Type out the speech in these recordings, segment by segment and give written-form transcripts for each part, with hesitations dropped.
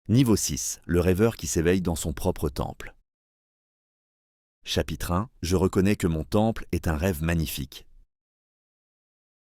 Niveau 6. Le rêveur qui s'éveille dans son propre temple. Chapitre 1. Je reconnais que mon temple est un rêve magnifique.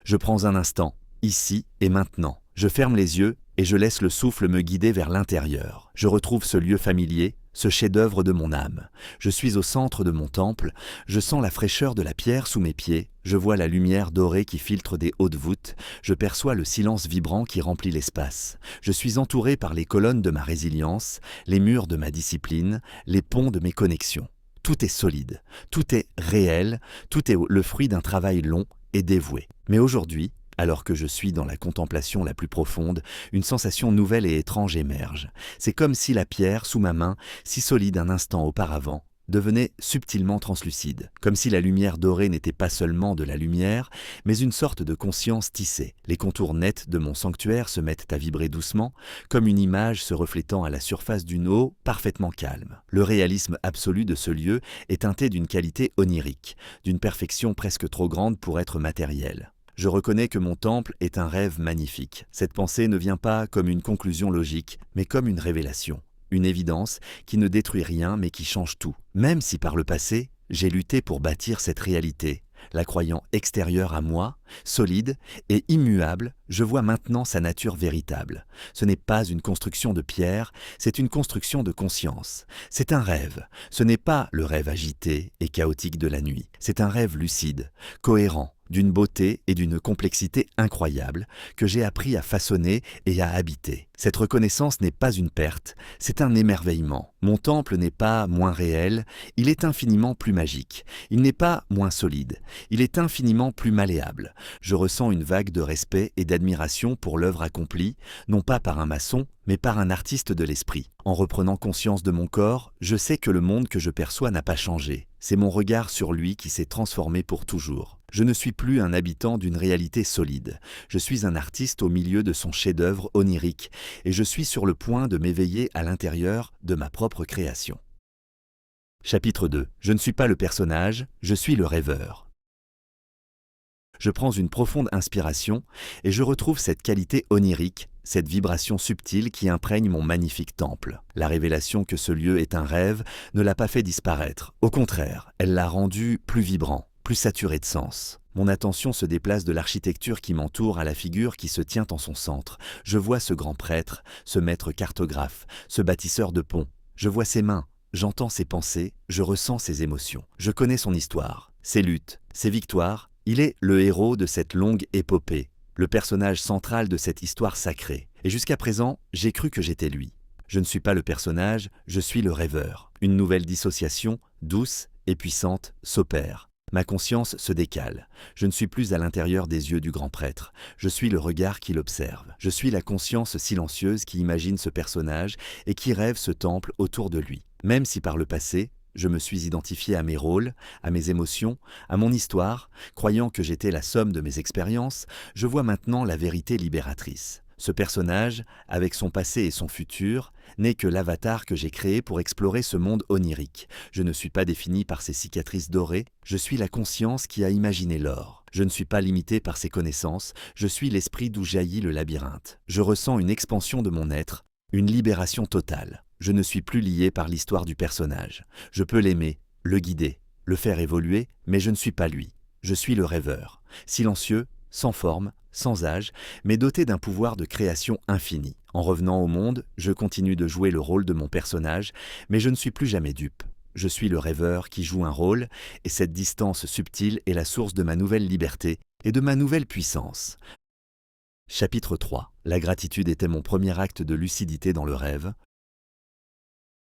Je prends un instant, ici et maintenant. Je ferme les yeux et je laisse le souffle me guider vers l'intérieur. Je retrouve ce lieu familier, ce chef-d'œuvre de mon âme. Je suis au centre de mon temple, je sens la fraîcheur de la pierre sous mes pieds, je vois la lumière dorée qui filtre des hautes voûtes, je perçois le silence vibrant qui remplit l'espace. Je suis entouré par les colonnes de ma résilience, les murs de ma discipline, les ponts de mes connexions. Tout est solide, tout est réel, tout est le fruit d'un travail long et dévoué. Mais aujourd'hui, alors que je suis dans la contemplation la plus profonde, une sensation nouvelle et étrange émerge. C'est comme si la pierre, sous ma main, si solide un instant auparavant, devenait subtilement translucide, comme si la lumière dorée n'était pas seulement de la lumière, mais une sorte de conscience tissée. Les contours nets de mon sanctuaire se mettent à vibrer doucement, comme une image se reflétant à la surface d'une eau parfaitement calme. Le réalisme absolu de ce lieu est teinté d'une qualité onirique, d'une perfection presque trop grande pour être matérielle. Je reconnais que mon temple est un rêve magnifique. Cette pensée ne vient pas comme une conclusion logique, mais comme une révélation. Une évidence qui ne détruit rien mais qui change tout. Même si par le passé, j'ai lutté pour bâtir cette réalité, la croyant extérieure à moi, solide et immuable, je vois maintenant sa nature véritable. Ce n'est pas une construction de pierre, c'est une construction de conscience. C'est un rêve. Ce n'est pas le rêve agité et chaotique de la nuit. C'est un rêve lucide, cohérent, d'une beauté et d'une complexité incroyables que j'ai appris à façonner et à habiter. Cette reconnaissance n'est pas une perte, c'est un émerveillement. Mon temple n'est pas moins réel, il est infiniment plus magique. Il n'est pas moins solide, il est infiniment plus malléable. Je ressens une vague de respect et d'admiration pour l'œuvre accomplie, non pas par un maçon, mais par un artiste de l'esprit. En reprenant conscience de mon corps, je sais que le monde que je perçois n'a pas changé. C'est mon regard sur lui qui s'est transformé pour toujours. Je ne suis plus un habitant d'une réalité solide. Je suis un artiste au milieu de son chef-d'œuvre onirique et je suis sur le point de m'éveiller à l'intérieur de ma propre création. Chapitre 2. Je ne suis pas le personnage, je suis le rêveur. Je prends une profonde inspiration et je retrouve cette qualité onirique, cette vibration subtile qui imprègne mon magnifique temple. La révélation que ce lieu est un rêve ne l'a pas fait disparaître. Au contraire, elle l'a rendu plus vibrant, plus saturé de sens. Mon attention se déplace de l'architecture qui m'entoure à la figure qui se tient en son centre. Je vois ce grand prêtre, ce maître cartographe, ce bâtisseur de ponts. Je vois ses mains, j'entends ses pensées, je ressens ses émotions. Je connais son histoire, ses luttes, ses victoires. Il est le héros de cette longue épopée, le personnage central de cette histoire sacrée. Et jusqu'à présent, j'ai cru que j'étais lui. Je ne suis pas le personnage, je suis le rêveur. Une nouvelle dissociation, douce et puissante, s'opère. Ma conscience se décale. Je ne suis plus à l'intérieur des yeux du grand prêtre. Je suis le regard qui l'observe. Je suis la conscience silencieuse qui imagine ce personnage et qui rêve ce temple autour de lui. Même si par le passé, je me suis identifié à mes rôles, à mes émotions, à mon histoire, croyant que j'étais la somme de mes expériences, je vois maintenant la vérité libératrice. Ce personnage, avec son passé et son futur, n'est que l'avatar que j'ai créé pour explorer ce monde onirique. Je ne suis pas défini par ses cicatrices dorées, je suis la conscience qui a imaginé l'or. Je ne suis pas limité par ses connaissances, je suis l'esprit d'où jaillit le labyrinthe. Je ressens une expansion de mon être, une libération totale. Je ne suis plus lié par l'histoire du personnage. Je peux l'aimer, le guider, le faire évoluer, mais je ne suis pas lui. Je suis le rêveur, silencieux, sans forme, sans âge, mais doté d'un pouvoir de création infini. En revenant au monde, je continue de jouer le rôle de mon personnage, mais je ne suis plus jamais dupe. Je suis le rêveur qui joue un rôle, et cette distance subtile est la source de ma nouvelle liberté et de ma nouvelle puissance. Chapitre 3. La gratitude était mon premier acte de lucidité dans le rêve.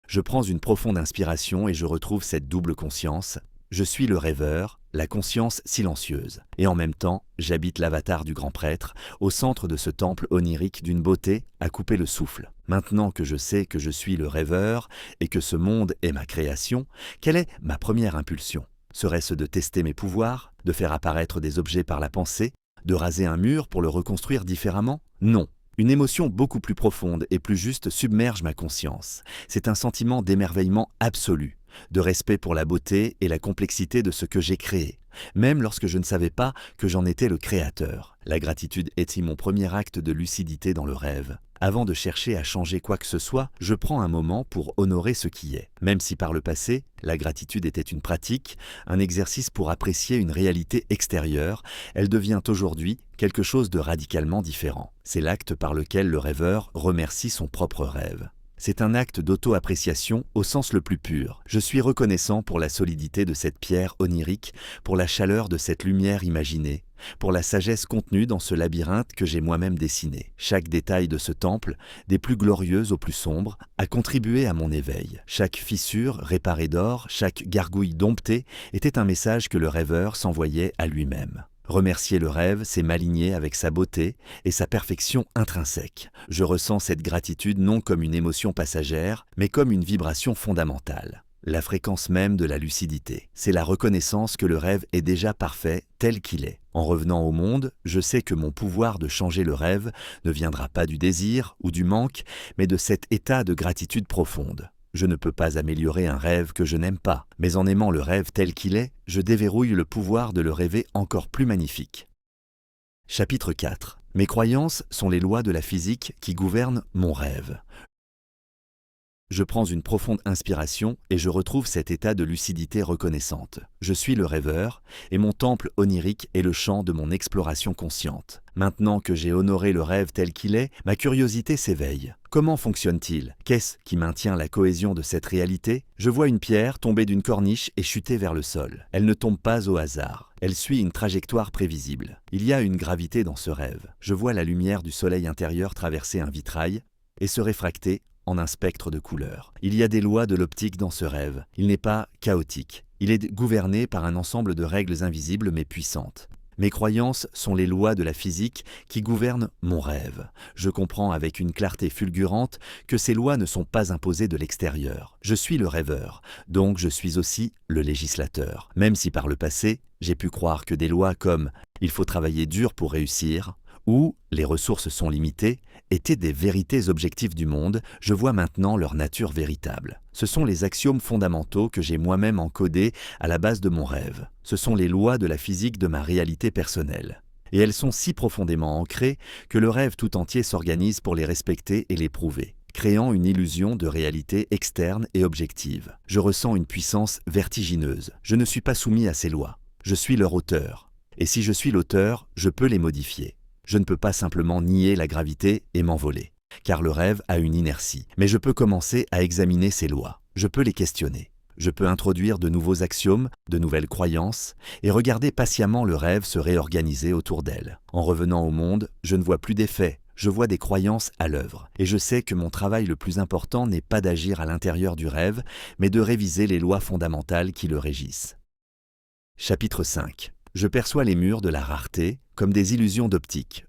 Je prends une profonde inspiration et je retrouve cette double conscience. Je suis le rêveur, la conscience silencieuse. Et en même temps, j'habite l'avatar du grand prêtre, au centre de ce temple onirique d'une beauté à couper le souffle. Maintenant que je sais que je suis le rêveur et que ce monde est ma création, quelle est ma première impulsion? Serait-ce de tester mes pouvoirs, de faire apparaître des objets par la pensée, de raser un mur pour le reconstruire différemment? Non. Une émotion beaucoup plus profonde et plus juste submerge ma conscience. C'est un sentiment d'émerveillement absolu, de respect pour la beauté et la complexité de ce que j'ai créé, même lorsque je ne savais pas que j'en étais le créateur. La gratitude est mon premier acte de lucidité dans le rêve. Avant de chercher à changer quoi que ce soit, je prends un moment pour honorer ce qui est. Même si par le passé, la gratitude était une pratique, un exercice pour apprécier une réalité extérieure, elle devient aujourd'hui quelque chose de radicalement différent. C'est l'acte par lequel le rêveur remercie son propre rêve. C'est un acte d'auto-appréciation au sens le plus pur. Je suis reconnaissant pour la solidité de cette pierre onirique, pour la chaleur de cette lumière imaginée, pour la sagesse contenue dans ce labyrinthe que j'ai moi-même dessiné. Chaque détail de ce temple, des plus glorieux aux plus sombres, a contribué à mon éveil. Chaque fissure réparée d'or, chaque gargouille domptée était un message que le rêveur s'envoyait à lui-même. Remercier le rêve, c'est m'aligner avec sa beauté et sa perfection intrinsèque. Je ressens cette gratitude non comme une émotion passagère, mais comme une vibration fondamentale. La fréquence même de la lucidité. C'est la reconnaissance que le rêve est déjà parfait tel qu'il est. En revenant au monde, je sais que mon pouvoir de changer le rêve ne viendra pas du désir ou du manque, mais de cet état de gratitude profonde. Je ne peux pas améliorer un rêve que je n'aime pas, mais en aimant le rêve tel qu'il est, je déverrouille le pouvoir de le rêver encore plus magnifique. Chapitre 4. Mes croyances sont les lois de la physique qui gouvernent mon rêve. Je prends une profonde inspiration et je retrouve cet état de lucidité reconnaissante. Je suis le rêveur et mon temple onirique est le champ de mon exploration consciente. Maintenant que j'ai honoré le rêve tel qu'il est, ma curiosité s'éveille. Comment fonctionne-t-il? Qu'est-ce qui maintient la cohésion de cette réalité? Je vois une pierre tomber d'une corniche et chuter vers le sol. Elle ne tombe pas au hasard. Elle suit une trajectoire prévisible. Il y a une gravité dans ce rêve. Je vois la lumière du soleil intérieur traverser un vitrail et se réfracter en un spectre de couleurs. Il y a des lois de l'optique dans ce rêve. Il n'est pas chaotique. Il est gouverné par un ensemble de règles invisibles mais puissantes. Mes croyances sont les lois de la physique qui gouvernent mon rêve. Je comprends avec une clarté fulgurante que ces lois ne sont pas imposées de l'extérieur. Je suis le rêveur, donc je suis aussi le législateur. Même si par le passé, j'ai pu croire que des lois comme « il faut travailler dur pour réussir » ou « les ressources sont limitées » étaient des vérités objectives du monde, je vois maintenant leur nature véritable. Ce sont les axiomes fondamentaux que j'ai moi-même encodés à la base de mon rêve. Ce sont les lois de la physique de ma réalité personnelle. Et elles sont si profondément ancrées que le rêve tout entier s'organise pour les respecter et les prouver, créant une illusion de réalité externe et objective. Je ressens une puissance vertigineuse. Je ne suis pas soumis à ces lois. Je suis leur auteur. Et si je suis l'auteur, je peux les modifier. Je ne peux pas simplement nier la gravité et m'envoler, car le rêve a une inertie. Mais je peux commencer à examiner ces lois. Je peux les questionner. Je peux introduire de nouveaux axiomes, de nouvelles croyances, et regarder patiemment le rêve se réorganiser autour d'elle. En revenant au monde, je ne vois plus des faits, je vois des croyances à l'œuvre. Et je sais que mon travail le plus important n'est pas d'agir à l'intérieur du rêve, mais de réviser les lois fondamentales qui le régissent. Chapitre 5. Je perçois les murs de la rareté comme des illusions d'optique.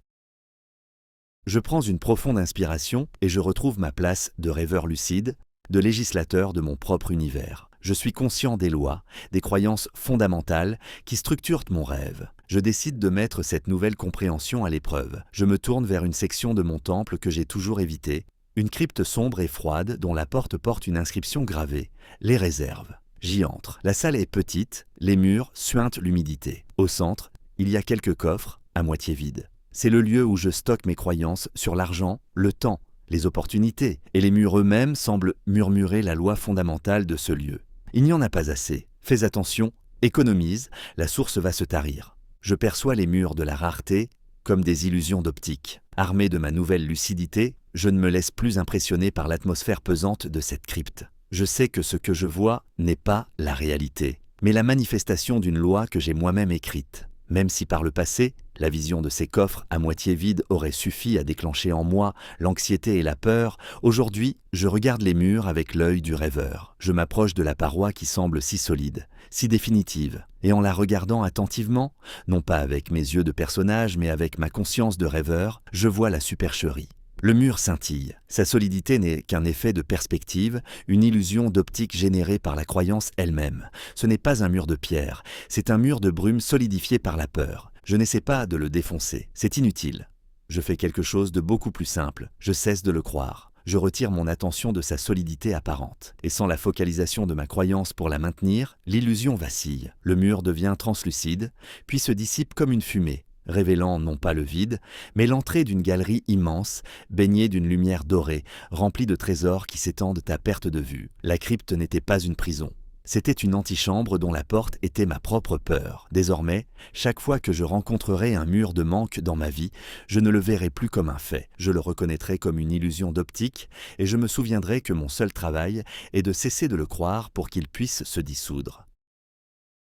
Je prends une profonde inspiration et je retrouve ma place de rêveur lucide, de législateur de mon propre univers. Je suis conscient des lois, des croyances fondamentales qui structurent mon rêve. Je décide de mettre cette nouvelle compréhension à l'épreuve. Je me tourne vers une section de mon temple que j'ai toujours évitée, une crypte sombre et froide dont la porte porte une inscription gravée « Les réserves ». J'y entre. La salle est petite, les murs suintent l'humidité. Au centre, il y a quelques coffres, à moitié vides. C'est le lieu où je stocke mes croyances sur l'argent, le temps, les opportunités, et les murs eux-mêmes semblent murmurer la loi fondamentale de ce lieu. Il n'y en a pas assez. Fais attention, économise, la source va se tarir. Je perçois les murs de la rareté comme des illusions d'optique. Armé de ma nouvelle lucidité, je ne me laisse plus impressionner par l'atmosphère pesante de cette crypte. Je sais que ce que je vois n'est pas la réalité, mais la manifestation d'une loi que j'ai moi-même écrite. Même si par le passé, la vision de ces coffres à moitié vides aurait suffi à déclencher en moi l'anxiété et la peur, aujourd'hui, je regarde les murs avec l'œil du rêveur. Je m'approche de la paroi qui semble si solide, si définitive, et en la regardant attentivement, non pas avec mes yeux de personnage, mais avec ma conscience de rêveur, je vois la supercherie. Le mur scintille. Sa solidité n'est qu'un effet de perspective, une illusion d'optique générée par la croyance elle-même. Ce n'est pas un mur de pierre, c'est un mur de brume solidifié par la peur. Je n'essaie pas de le défoncer, c'est inutile. Je fais quelque chose de beaucoup plus simple, je cesse de le croire. Je retire mon attention de sa solidité apparente. Et sans la focalisation de ma croyance pour la maintenir, l'illusion vacille. Le mur devient translucide, puis se dissipe comme une fumée, révélant non pas le vide, mais l'entrée d'une galerie immense, baignée d'une lumière dorée, remplie de trésors qui s'étendent à perte de vue. La crypte n'était pas une prison. C'était une antichambre dont la porte était ma propre peur. Désormais, chaque fois que je rencontrerai un mur de manque dans ma vie, je ne le verrai plus comme un fait. Je le reconnaîtrai comme une illusion d'optique et je me souviendrai que mon seul travail est de cesser de le croire pour qu'il puisse se dissoudre.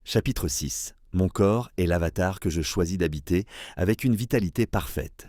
Chapitre 6. Mon corps est l'avatar que je choisis d'habiter avec une vitalité parfaite.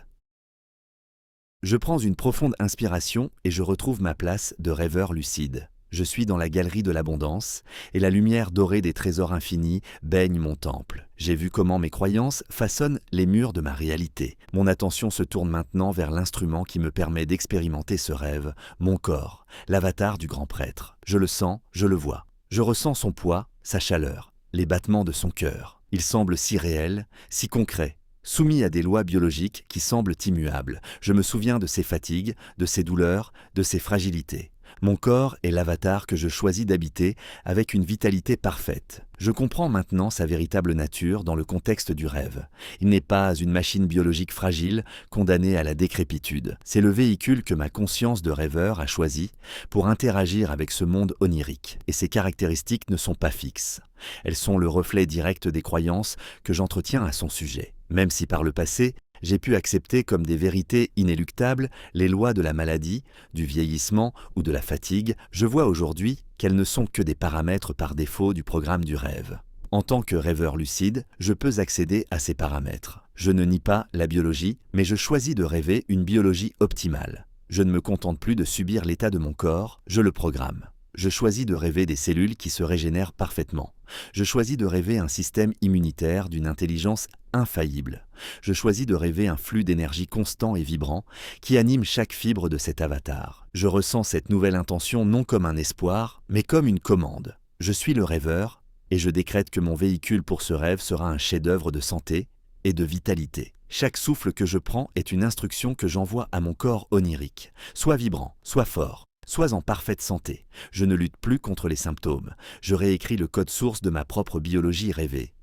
Je prends une profonde inspiration et je retrouve ma place de rêveur lucide. Je suis dans la galerie de l'abondance, et la lumière dorée des trésors infinis baigne mon temple. J'ai vu comment mes croyances façonnent les murs de ma réalité. Mon attention se tourne maintenant vers l'instrument qui me permet d'expérimenter ce rêve, mon corps, l'avatar du grand prêtre. Je le sens, je le vois. Je ressens son poids, sa chaleur, les battements de son cœur. Il semble si réel, si concret, soumis à des lois biologiques qui semblent immuables. Je me souviens de ses fatigues, de ses douleurs, de ses fragilités. Mon corps est l'avatar que je choisis d'habiter avec une vitalité parfaite. Je comprends maintenant sa véritable nature dans le contexte du rêve. Il n'est pas une machine biologique fragile, condamnée à la décrépitude. C'est le véhicule que ma conscience de rêveur a choisi pour interagir avec ce monde onirique. Et ses caractéristiques ne sont pas fixes. Elles sont le reflet direct des croyances que j'entretiens à son sujet. Même si par le passé, j'ai pu accepter comme des vérités inéluctables les lois de la maladie, du vieillissement ou de la fatigue, je vois aujourd'hui qu'elles ne sont que des paramètres par défaut du programme du rêve. En tant que rêveur lucide, je peux accéder à ces paramètres. Je ne nie pas la biologie, mais je choisis de rêver une biologie optimale. Je ne me contente plus de subir l'état de mon corps, je le programme. Je choisis de rêver des cellules qui se régénèrent parfaitement. Je choisis de rêver un système immunitaire d'une intelligence infaillible. Je choisis de rêver un flux d'énergie constant et vibrant qui anime chaque fibre de cet avatar. Je ressens cette nouvelle intention non comme un espoir, mais comme une commande. Je suis le rêveur et je décrète que mon véhicule pour ce rêve sera un chef-d'œuvre de santé et de vitalité. Chaque souffle que je prends est une instruction que j'envoie à mon corps onirique. Sois vibrant, sois fort. Sois en parfaite santé. Je ne lutte plus contre les symptômes. Je réécris le code source de ma propre biologie rêvée.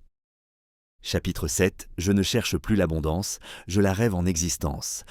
Chapitre 7. Je ne cherche plus l'abondance, je la rêve en existence.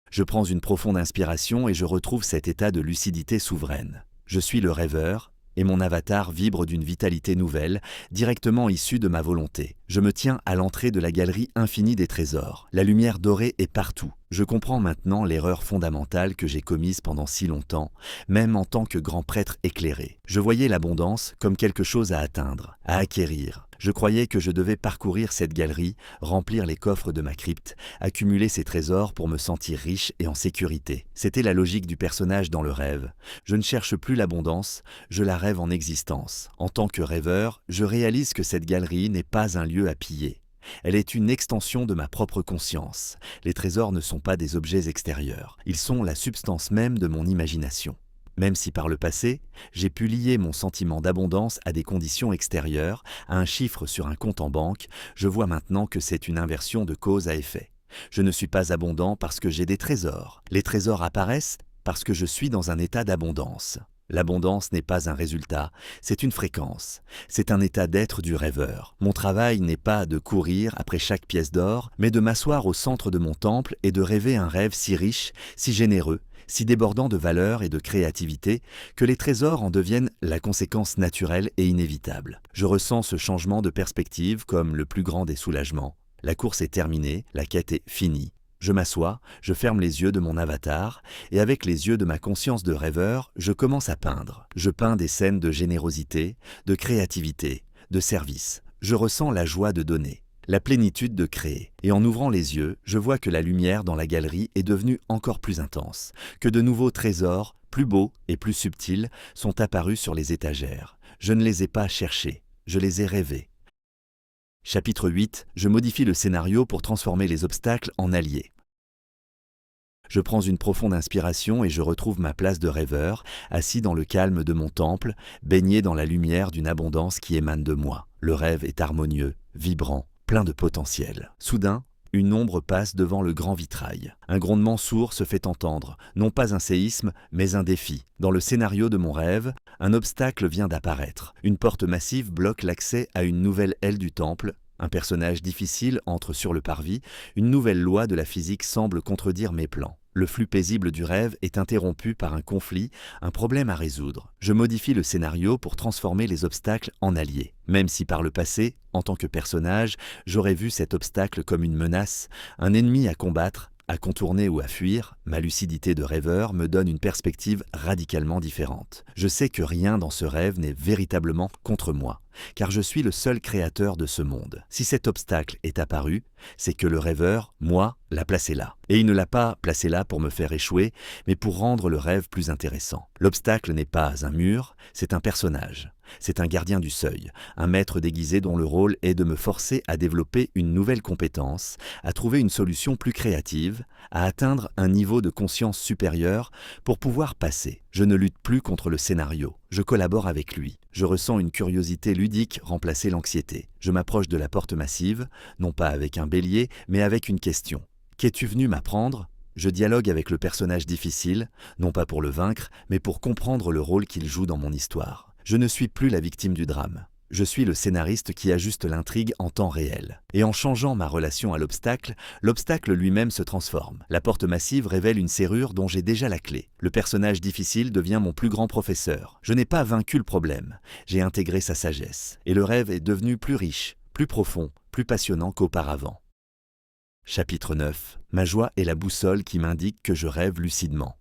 Je prends une profonde inspiration et je retrouve cet état de lucidité souveraine. Je suis le rêveur, et mon avatar vibre d'une vitalité nouvelle, directement issue de ma volonté. Je me tiens à l'entrée de la galerie infinie des trésors. La lumière dorée est partout. Je comprends maintenant l'erreur fondamentale que j'ai commise pendant si longtemps, même en tant que grand prêtre éclairé. Je voyais l'abondance comme quelque chose à atteindre, à acquérir. Je croyais que je devais parcourir cette galerie, remplir les coffres de ma crypte, accumuler ces trésors pour me sentir riche et en sécurité. C'était la logique du personnage dans le rêve. Je ne cherche plus l'abondance, je la rêve en existence. En tant que rêveur, je réalise que cette galerie n'est pas un lieu à piller. Elle est une extension de ma propre conscience. Les trésors ne sont pas des objets extérieurs, ils sont la substance même de mon imagination. Même si par le passé, j'ai pu lier mon sentiment d'abondance à des conditions extérieures, à un chiffre sur un compte en banque, je vois maintenant que c'est une inversion de cause à effet. Je ne suis pas abondant parce que j'ai des trésors. Les trésors apparaissent parce que je suis dans un état d'abondance. L'abondance n'est pas un résultat, c'est une fréquence. C'est un état d'être du rêveur. Mon travail n'est pas de courir après chaque pièce d'or, mais de m'asseoir au centre de mon temple et de rêver un rêve si riche, si généreux, si débordant de valeur et de créativité, que les trésors en deviennent la conséquence naturelle et inévitable. Je ressens ce changement de perspective comme le plus grand des soulagements. La course est terminée, la quête est finie. Je m'assois, je ferme les yeux de mon avatar, et avec les yeux de ma conscience de rêveur, je commence à peindre. Je peins des scènes de générosité, de créativité, de service. Je ressens la joie de donner, la plénitude de créer. Et en ouvrant les yeux, je vois que la lumière dans la galerie est devenue encore plus intense, que de nouveaux trésors, plus beaux et plus subtils, sont apparus sur les étagères. Je ne les ai pas cherchés, je les ai rêvés. Chapitre 8. Je modifie le scénario pour transformer les obstacles en alliés. Je prends une profonde inspiration et je retrouve ma place de rêveur, assis dans le calme de mon temple, baigné dans la lumière d'une abondance qui émane de moi. Le rêve est harmonieux, vibrant, plein de potentiel. Soudain, une ombre passe devant le grand vitrail. Un grondement sourd se fait entendre, non pas un séisme, mais un défi. Dans le scénario de mon rêve, un obstacle vient d'apparaître. Une porte massive bloque l'accès à une nouvelle aile du temple, Un personnage difficile entre sur le parvis, une nouvelle loi de la physique semble contredire mes plans. Le flux paisible du rêve est interrompu par un conflit, un problème à résoudre. Je modifie le scénario pour transformer les obstacles en alliés. Même si par le passé, en tant que personnage, j'aurais vu cet obstacle comme une menace, un ennemi à combattre, à contourner ou à fuir, ma lucidité de rêveur me donne une perspective radicalement différente. Je sais que rien dans ce rêve n'est véritablement contre moi, car je suis le seul créateur de ce monde. Si cet obstacle est apparu, c'est que le rêveur, moi, l'a placé là. Et il ne l'a pas placé là pour me faire échouer, mais pour rendre le rêve plus intéressant. L'obstacle n'est pas un mur, c'est un personnage. C'est un gardien du seuil, un maître déguisé dont le rôle est de me forcer à développer une nouvelle compétence, à trouver une solution plus créative, à atteindre un niveau de conscience supérieur pour pouvoir passer. Je ne lutte plus contre le scénario, je collabore avec lui. Je ressens une curiosité ludique remplacer l'anxiété. Je m'approche de la porte massive, non pas avec un bélier, mais avec une question. Qu'es-tu venu m'apprendre ? Je dialogue avec le personnage difficile, non pas pour le vaincre, mais pour comprendre le rôle qu'il joue dans mon histoire. Je ne suis plus la victime du drame. Je suis le scénariste qui ajuste l'intrigue en temps réel. Et en changeant ma relation à l'obstacle, l'obstacle lui-même se transforme. La porte massive révèle une serrure dont j'ai déjà la clé. Le personnage difficile devient mon plus grand professeur. Je n'ai pas vaincu le problème, j'ai intégré sa sagesse. Et le rêve est devenu plus riche, plus profond, plus passionnant qu'auparavant. Chapitre 9. Ma joie est la boussole qui m'indique que je rêve lucidement.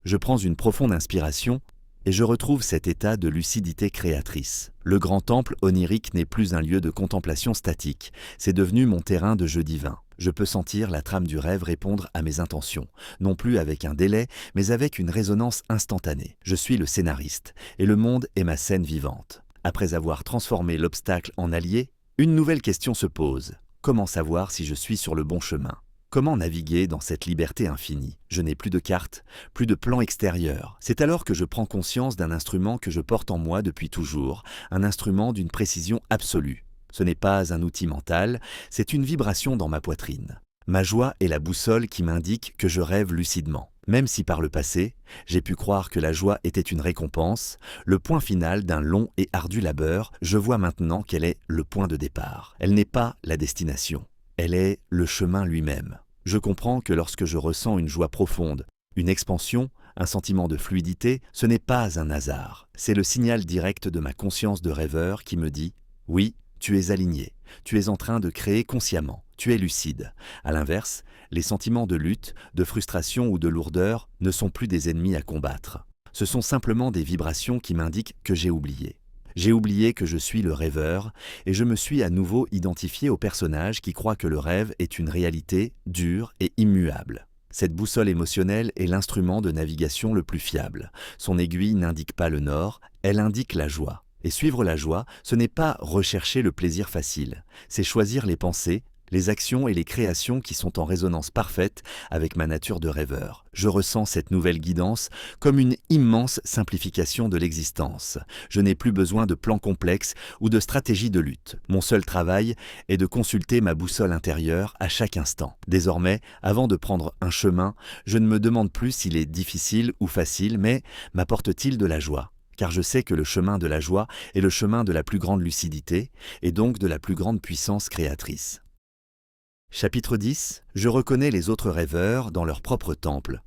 Je prends une profonde inspiration et je retrouve cet état de lucidité créatrice. Le grand temple onirique n'est plus un lieu de contemplation statique, c'est devenu mon terrain de jeu divin. Je peux sentir la trame du rêve répondre à mes intentions, non plus avec un délai, mais avec une résonance instantanée. Je suis le scénariste, et le monde est ma scène vivante. Après avoir transformé l'obstacle en allié, une nouvelle question se pose. Comment savoir si je suis sur le bon chemin ? Comment naviguer dans cette liberté infinie ? Je n'ai plus de carte, plus de plan extérieur. C'est alors que je prends conscience d'un instrument que je porte en moi depuis toujours, un instrument d'une précision absolue. Ce n'est pas un outil mental, c'est une vibration dans ma poitrine. Ma joie est la boussole qui m'indique que je rêve lucidement. Même si par le passé, j'ai pu croire que la joie était une récompense, le point final d'un long et ardu labeur, je vois maintenant qu'elle est le point de départ. Elle n'est pas la destination. Elle est le chemin lui-même. Je comprends que lorsque je ressens une joie profonde, une expansion, un sentiment de fluidité, ce n'est pas un hasard. C'est le signal direct de ma conscience de rêveur qui me dit « Oui, tu es aligné, tu es en train de créer consciemment, tu es lucide ». À l'inverse, les sentiments de lutte, de frustration ou de lourdeur ne sont plus des ennemis à combattre. Ce sont simplement des vibrations qui m'indiquent que j'ai oublié. J'ai oublié que je suis le rêveur et je me suis à nouveau identifié au personnage qui croit que le rêve est une réalité dure et immuable. Cette boussole émotionnelle est l'instrument de navigation le plus fiable. Son aiguille n'indique pas le nord, elle indique la joie. Et suivre la joie, ce n'est pas rechercher le plaisir facile, c'est choisir les pensées, les actions et les créations qui sont en résonance parfaite avec ma nature de rêveur. Je ressens cette nouvelle guidance comme une immense simplification de l'existence. Je n'ai plus besoin de plans complexes ou de stratégies de lutte. Mon seul travail est de consulter ma boussole intérieure à chaque instant. Désormais, avant de prendre un chemin, je ne me demande plus s'il est difficile ou facile, mais m'apporte-t-il de la joie ? Car je sais que le chemin de la joie est le chemin de la plus grande lucidité et donc de la plus grande puissance créatrice. Chapitre 10. Je reconnais les autres rêveurs dans leur propre temple.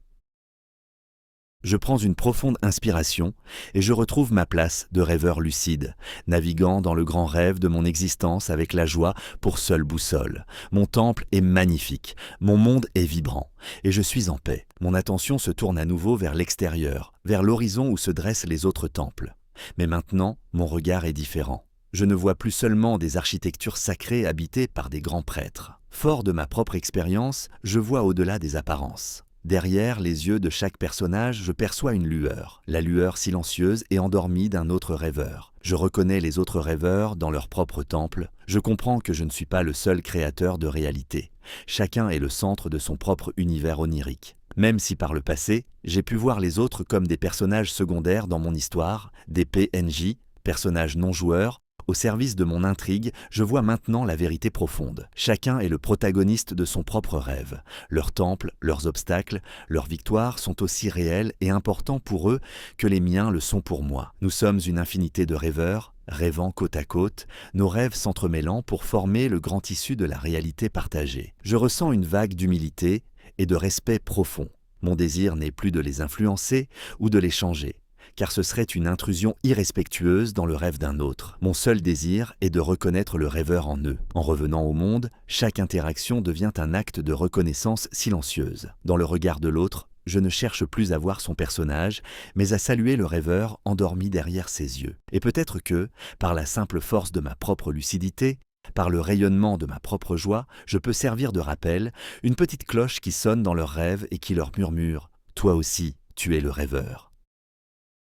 Je prends une profonde inspiration et je retrouve ma place de rêveur lucide, naviguant dans le grand rêve de mon existence avec la joie pour seule boussole. Mon temple est magnifique, mon monde est vibrant et je suis en paix. Mon attention se tourne à nouveau vers l'extérieur, vers l'horizon où se dressent les autres temples. Mais maintenant, mon regard est différent. Je ne vois plus seulement des architectures sacrées habitées par des grands prêtres. Fort de ma propre expérience, je vois au-delà des apparences. Derrière les yeux de chaque personnage, je perçois une lueur, la lueur silencieuse et endormie d'un autre rêveur. Je reconnais les autres rêveurs dans leur propre temple. Je comprends que je ne suis pas le seul créateur de réalité. Chacun est le centre de son propre univers onirique. Même si par le passé, j'ai pu voir les autres comme des personnages secondaires dans mon histoire, des PNJ, personnages non joueurs, au service de mon intrigue, je vois maintenant la vérité profonde. Chacun est le protagoniste de son propre rêve. Leurs temples, leurs obstacles, leurs victoires sont aussi réels et importants pour eux que les miens le sont pour moi. Nous sommes une infinité de rêveurs, rêvant côte à côte, nos rêves s'entremêlant pour former le grand tissu de la réalité partagée. Je ressens une vague d'humilité et de respect profond. Mon désir n'est plus de les influencer ou de les changer, car ce serait une intrusion irrespectueuse dans le rêve d'un autre. Mon seul désir est de reconnaître le rêveur en eux. En revenant au monde, chaque interaction devient un acte de reconnaissance silencieuse. Dans le regard de l'autre, je ne cherche plus à voir son personnage, mais à saluer le rêveur endormi derrière ses yeux. Et peut-être que, par la simple force de ma propre lucidité, par le rayonnement de ma propre joie, je peux servir de rappel, une petite cloche qui sonne dans leurs rêves et qui leur murmure « Toi aussi, tu es le rêveur ».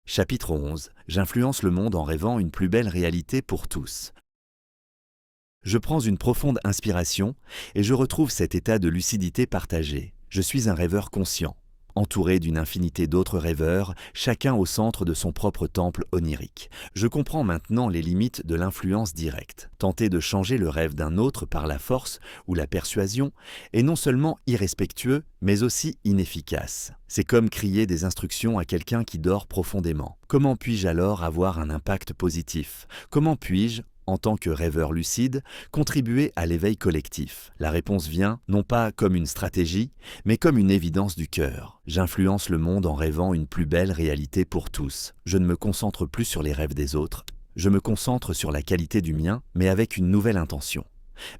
Chapitre 11. J'influence le monde en rêvant une plus belle réalité pour tous. Je prends une profonde inspiration et je retrouve cet état de lucidité partagée. Je suis un rêveur conscient, entouré d'une infinité d'autres rêveurs, chacun au centre de son propre temple onirique. Je comprends maintenant les limites de l'influence directe. Tenter de changer le rêve d'un autre par la force ou la persuasion est non seulement irrespectueux, mais aussi inefficace. C'est comme crier des instructions à quelqu'un qui dort profondément. Comment puis-je alors avoir un impact positif? Comment puis-je, en tant que rêveur lucide, contribuer à l'éveil collectif? La réponse vient, non pas comme une stratégie, mais comme une évidence du cœur. J'influence le monde en rêvant une plus belle réalité pour tous. Je ne me concentre plus sur les rêves des autres, je me concentre sur la qualité du mien, mais avec une nouvelle intention.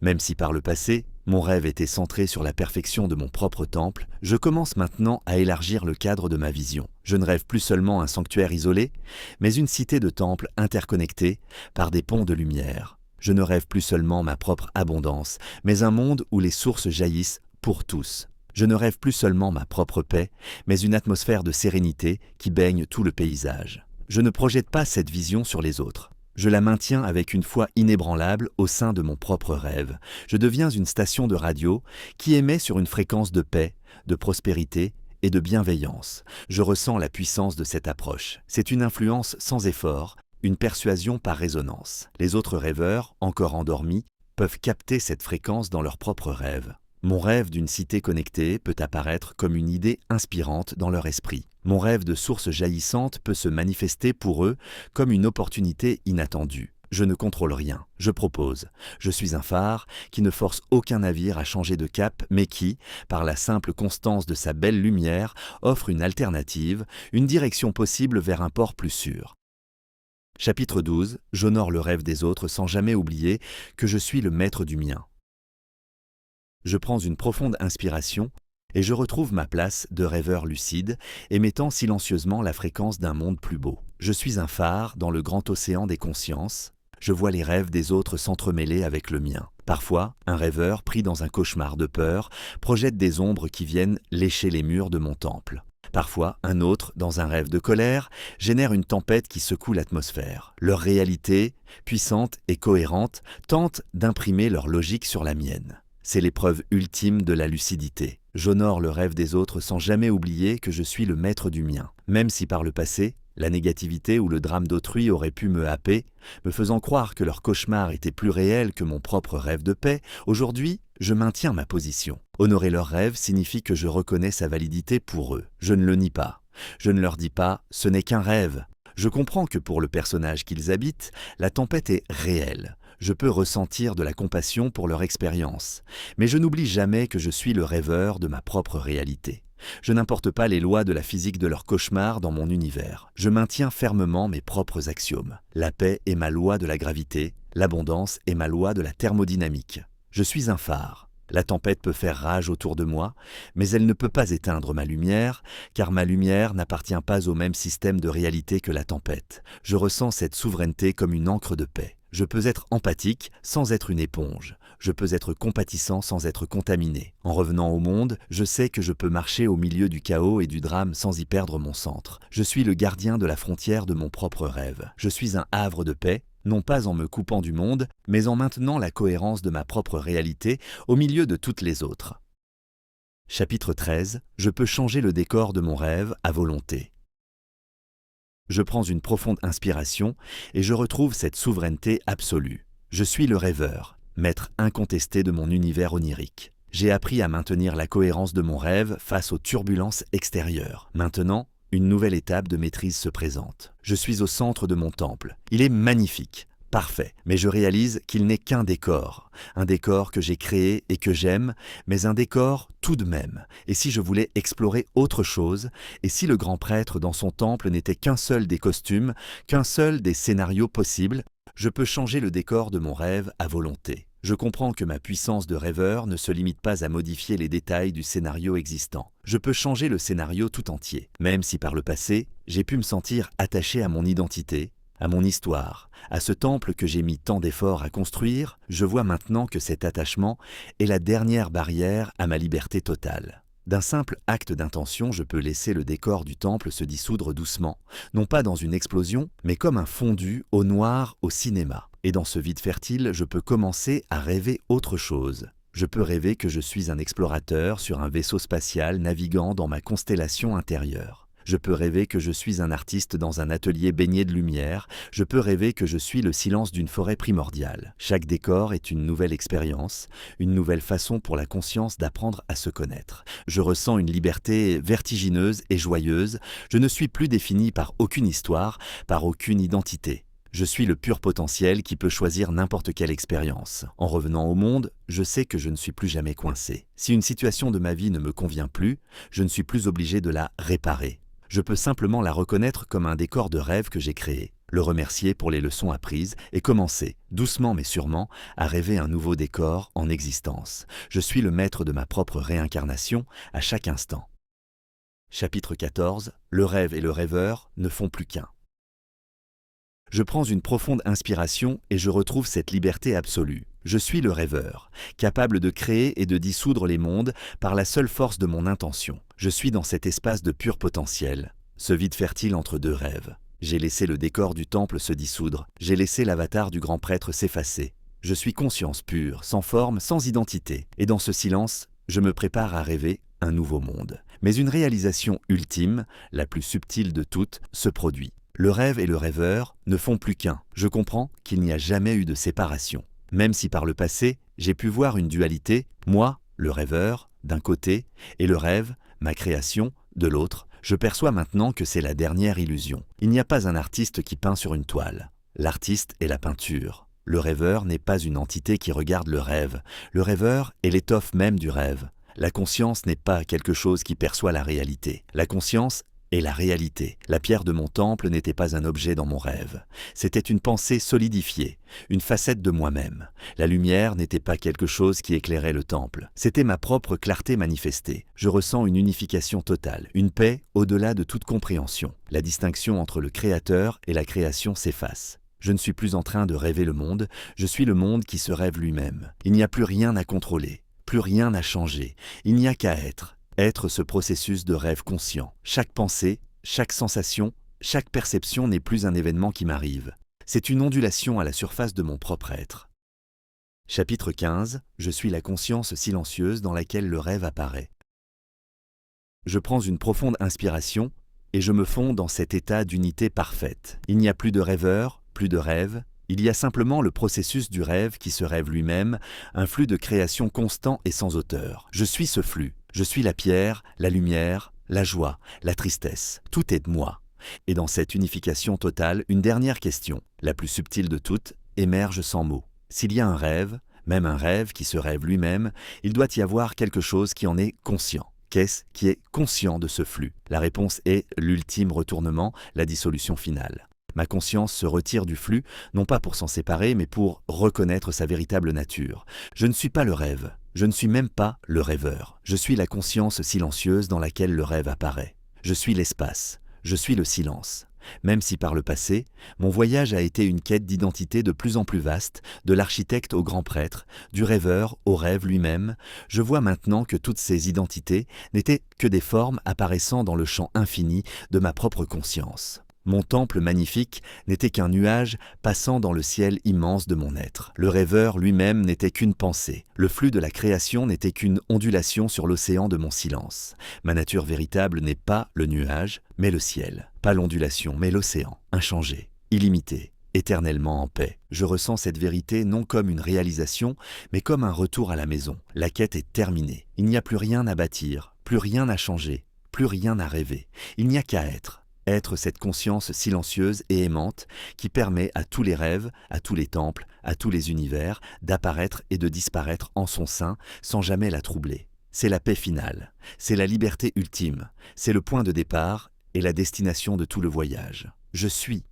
Même si par le passé, mon rêve était centré sur la perfection de mon propre temple, je commence maintenant à élargir le cadre de ma vision. Je ne rêve plus seulement un sanctuaire isolé, mais une cité de temples interconnectés par des ponts de lumière. Je ne rêve plus seulement ma propre abondance, mais un monde où les sources jaillissent pour tous. Je ne rêve plus seulement ma propre paix, mais une atmosphère de sérénité qui baigne tout le paysage. Je ne projette pas cette vision sur les autres. Je la maintiens avec une foi inébranlable au sein de mon propre rêve. Je deviens une station de radio qui émet sur une fréquence de paix, de prospérité et de bienveillance. Je ressens la puissance de cette approche. C'est une influence sans effort, une persuasion par résonance. Les autres rêveurs, encore endormis, peuvent capter cette fréquence dans leurs propres rêves. Mon rêve d'une cité connectée peut apparaître comme une idée inspirante dans leur esprit. Mon rêve de source jaillissante peut se manifester pour eux comme une opportunité inattendue. Je ne contrôle rien, je propose. Je suis un phare qui ne force aucun navire à changer de cap, mais qui, par la simple constance de sa belle lumière, offre une alternative, une direction possible vers un port plus sûr. Chapitre 12. J'honore le rêve des autres sans jamais oublier que je suis le maître du mien. Je prends une profonde inspiration et je retrouve ma place de rêveur lucide, émettant silencieusement la fréquence d'un monde plus beau. Je suis un phare dans le grand océan des consciences. Je vois les rêves des autres s'entremêler avec le mien. Parfois, un rêveur pris dans un cauchemar de peur projette des ombres qui viennent lécher les murs de mon temple. Parfois, un autre, dans un rêve de colère, génère une tempête qui secoue l'atmosphère. Leur réalité, puissante et cohérente, tente d'imprimer leur logique sur la mienne. C'est l'épreuve ultime de la lucidité. J'honore le rêve des autres sans jamais oublier que je suis le maître du mien. Même si par le passé, la négativité ou le drame d'autrui auraient pu me happer, me faisant croire que leur cauchemar était plus réel que mon propre rêve de paix, aujourd'hui, je maintiens ma position. Honorer leur rêve signifie que je reconnais sa validité pour eux. Je ne le nie pas. Je ne leur dis pas « ce n'est qu'un rêve ». Je comprends que pour le personnage qu'ils habitent, la tempête est réelle. Je peux ressentir de la compassion pour leur expérience, mais je n'oublie jamais que je suis le rêveur de ma propre réalité. Je n'importe pas les lois de la physique de leur cauchemar dans mon univers. Je maintiens fermement mes propres axiomes. La paix est ma loi de la gravité, l'abondance est ma loi de la thermodynamique. Je suis un phare. La tempête peut faire rage autour de moi, mais elle ne peut pas éteindre ma lumière, car ma lumière n'appartient pas au même système de réalité que la tempête. Je ressens cette souveraineté comme une encre de paix. Je peux être empathique sans être une éponge. Je peux être compatissant sans être contaminé. En revenant au monde, je sais que je peux marcher au milieu du chaos et du drame sans y perdre mon centre. Je suis le gardien de la frontière de mon propre rêve. Je suis un havre de paix, non pas en me coupant du monde, mais en maintenant la cohérence de ma propre réalité au milieu de toutes les autres. Chapitre 13. Je peux changer le décor de mon rêve à volonté. Je prends une profonde inspiration et je retrouve cette souveraineté absolue. Je suis le rêveur, maître incontesté de mon univers onirique. J'ai appris à maintenir la cohérence de mon rêve face aux turbulences extérieures. Maintenant, une nouvelle étape de maîtrise se présente. Je suis au centre de mon temple. Il est magnifique, parfait, mais je réalise qu'il n'est qu'un décor. Un décor que j'ai créé et que j'aime, mais un décor tout de même. Et si je voulais explorer autre chose, et si le grand prêtre dans son temple n'était qu'un seul des costumes, qu'un seul des scénarios possibles, je peux changer le décor de mon rêve à volonté. Je comprends que ma puissance de rêveur ne se limite pas à modifier les détails du scénario existant. Je peux changer le scénario tout entier, même si par le passé, j'ai pu me sentir attaché à mon identité, à mon histoire, à ce temple que j'ai mis tant d'efforts à construire. Je vois maintenant que cet attachement est la dernière barrière à ma liberté totale. D'un simple acte d'intention, je peux laisser le décor du temple se dissoudre doucement, non pas dans une explosion, mais comme un fondu au noir au cinéma. Et dans ce vide fertile, je peux commencer à rêver autre chose. Je peux rêver que je suis un explorateur sur un vaisseau spatial naviguant dans ma constellation intérieure. Je peux rêver que je suis un artiste dans un atelier baigné de lumière. Je peux rêver que je suis le silence d'une forêt primordiale. Chaque décor est une nouvelle expérience, une nouvelle façon pour la conscience d'apprendre à se connaître. Je ressens une liberté vertigineuse et joyeuse. Je ne suis plus défini par aucune histoire, par aucune identité. Je suis le pur potentiel qui peut choisir n'importe quelle expérience. En revenant au monde, je sais que je ne suis plus jamais coincé. Si une situation de ma vie ne me convient plus, je ne suis plus obligé de la réparer. Je peux simplement la reconnaître comme un décor de rêve que j'ai créé, le remercier pour les leçons apprises et commencer, doucement mais sûrement, à rêver un nouveau décor en existence. Je suis le maître de ma propre réincarnation à chaque instant. Chapitre 14. Le rêve et le rêveur ne font plus qu'un. Je prends une profonde inspiration et je retrouve cette liberté absolue. Je suis le rêveur, capable de créer et de dissoudre les mondes par la seule force de mon intention. Je suis dans cet espace de pur potentiel, ce vide fertile entre deux rêves. J'ai laissé le décor du temple se dissoudre, j'ai laissé l'avatar du grand prêtre s'effacer. Je suis conscience pure, sans forme, sans identité. Et dans ce silence, je me prépare à rêver un nouveau monde. Mais une réalisation ultime, la plus subtile de toutes, se produit. Le rêve et le rêveur ne font plus qu'un. Je comprends qu'il n'y a jamais eu de séparation. Même si par le passé, j'ai pu voir une dualité, moi, le rêveur, d'un côté, et le rêve, ma création, de l'autre, je perçois maintenant que c'est la dernière illusion. Il n'y a pas un artiste qui peint sur une toile. L'artiste est la peinture. Le rêveur n'est pas une entité qui regarde le rêve. Le rêveur est l'étoffe même du rêve. La conscience n'est pas quelque chose qui perçoit la réalité. La conscience est la réalité. La pierre de mon temple n'était pas un objet dans mon rêve. C'était une pensée solidifiée, une facette de moi-même. La lumière n'était pas quelque chose qui éclairait le temple. C'était ma propre clarté manifestée. Je ressens une unification totale, une paix au-delà de toute compréhension. La distinction entre le créateur et la création s'efface. Je ne suis plus en train de rêver le monde, je suis le monde qui se rêve lui-même. Il n'y a plus rien à contrôler, plus rien à changer. Il n'y a qu'à être. Être ce processus de rêve conscient. Chaque pensée, chaque sensation, chaque perception n'est plus un événement qui m'arrive. C'est une ondulation à la surface de mon propre être. Chapitre 15. Je suis la conscience silencieuse dans laquelle le rêve apparaît. Je prends une profonde inspiration et je me fonds dans cet état d'unité parfaite. Il n'y a plus de rêveur, plus de rêve. Il y a simplement le processus du rêve qui se rêve lui-même, un flux de création constant et sans auteur. Je suis ce flux. Je suis la pierre, la lumière, la joie, la tristesse. Tout est de moi. Et dans cette unification totale, une dernière question, la plus subtile de toutes, émerge sans mots. S'il y a un rêve, même un rêve qui se rêve lui-même, il doit y avoir quelque chose qui en est conscient. Qu'est-ce qui est conscient de ce flux? La réponse est l'ultime retournement, la dissolution finale. Ma conscience se retire du flux, non pas pour s'en séparer, mais pour reconnaître sa véritable nature. Je ne suis pas le rêve, je ne suis même pas le rêveur. Je suis la conscience silencieuse dans laquelle le rêve apparaît. Je suis l'espace, je suis le silence. Même si par le passé, mon voyage a été une quête d'identité de plus en plus vaste, de l'architecte au grand prêtre, du rêveur au rêve lui-même, je vois maintenant que toutes ces identités n'étaient que des formes apparaissant dans le champ infini de ma propre conscience. Mon temple magnifique n'était qu'un nuage passant dans le ciel immense de mon être. Le rêveur lui-même n'était qu'une pensée. Le flux de la création n'était qu'une ondulation sur l'océan de mon silence. Ma nature véritable n'est pas le nuage, mais le ciel. Pas l'ondulation, mais l'océan. Inchangé, illimité, éternellement en paix. Je ressens cette vérité non comme une réalisation, mais comme un retour à la maison. La quête est terminée. Il n'y a plus rien à bâtir, plus rien à changer. plus rien à rêver. Il n'y a qu'à être. Être cette conscience silencieuse et aimante qui permet à tous les rêves, à tous les temples, à tous les univers d'apparaître et de disparaître en son sein sans jamais la troubler. C'est la paix finale, c'est la liberté ultime, c'est le point de départ et la destination de tout le voyage. Je suis